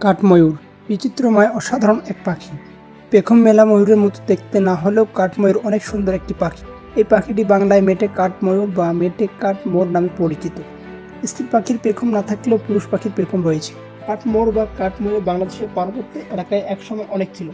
কাঠময়ূর বিচিত্রময় অসাধারণ এক পাখি। পেখম মেলা ময়ূরের মতো দেখতে না হলেও কাঠময়ূর অনেক সুন্দর একটি পাখি। এই পাখিটি বাংলায় মেটে কাঠময়ূর বা মেটে কাঠমোর নামে পরিচিত। স্ত্রী পাখির পেখম না থাকলেও পুরুষ পাখির পেখম রয়েছে। কাঠমোর বা কাঠময়ূর বাংলাদেশের পার্বত্য এলাকায় একসময় অনেক ছিল।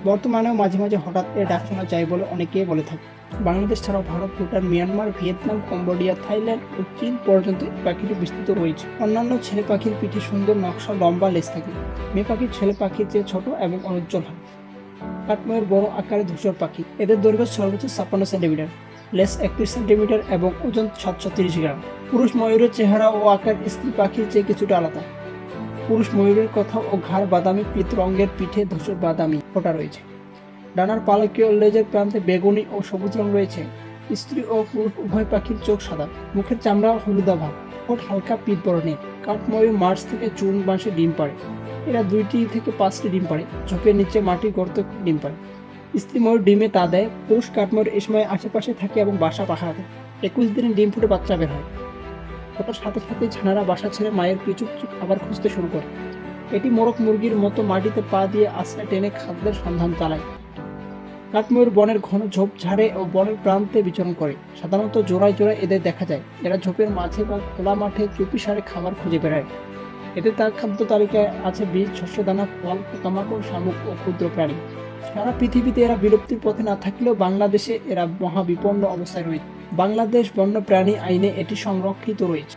বর্তমানেও মাঝে মাঝে হঠাৎ এর ডাক শোনা যায় বলে অনেকেই বলে থাকে। বাংলাদেশ ছাড়াও Bharat, Bhutan, Myanmar, Vietnam, Cambodia, Thailand ও চীন পর্যন্ত এই পাখিটি বিস্তৃত রয়েছে। অন্যান্য ছেলে পাখির পিঠে সুন্দর নকশা, লম্বা লেজ থাকে। মেয়ে পাখির ছেলে পাখির চেয়ে ছোট এবং অনুজ্জ্বল হয়। কাঠময়ূর বড় আকারে ধূসর পাখি। এদের দৈর্ঘ্য সর্বোচ্চ 56 সেন্টিমিটার, লেজ 31 সেন্টিমিটার এবং ওজন 730 গ্রাম। পুরুষ ময়ূরের চেহারা ও আকার স্ত্রী পাখির চেয়ে কিছুটা আলাদা। পুরুষ ময়ূরের কথা ও ঘাড় বাদামি, পীত রঙের, পিঠে ধূসর বাদামি ফোঁটা রয়েছে। ডানার পালকীয় লেজের প্রান্তে বেগুনি ও সবুজ রং রয়েছে। স্ত্রী ও পুরুষ উভয় পাখির চোখ সাদা, মুখের চামড়া হলুদাভ, ঠোঁট হালকা পীত বর্ণের। কাঠময়ূর মার্চ থেকে জুন মাসে ডিম পাড়ে। এরা 2 থেকে 5টি ডিম পাড়ে। ঝোপের নিচে মাটির গর্তে ডিম পাড়ে। স্ত্রী ময়ূর ডিমে তা দেয়। পুরুষ কাঠময়ূর এই সময় আশেপাশে থাকে এবং বাসা পাহারা দেয়। 21 দিনে ডিম ফুটে বাচ্চা বের হয়। ওটার সাথে সাথে ছানারা বাসা ছেড়ে মায়ের পিছু পিছু খাবার খুঁজতে শুরু করে। এটি মোরগ মুরগির মতো মাটিতে পা দিয়ে আশ্রয় টেনে খাদ্যের সন্ধান চালায়। কাঠময়ূর বনের ঘন ঝোপঝাড়ে ও বনের প্রান্তে বিচরণ করে। সাধারণত জোড়ায় জোড়ায় এদের দেখা যায়। এরা ঝোপের মাঝে বা খোলা মাঠে চুপিসারে খাবার খুঁজে বেড়ায়। এতে তার খাদ্য তালিকায় আছে বীজ, শস্যদানা, ফল, পোকামাকড়, শামুক ও ক্ষুদ্র প্রাণী। সারা পৃথিবীতে এরা বিলুপ্তির পথে না থাকলেও বাংলাদেশে এরা মহাবিপন্ন অবস্থায় রয়েছে। বাংলাদেশ বন্যপ্রাণী আইনে এটি সংরক্ষিত রয়েছে।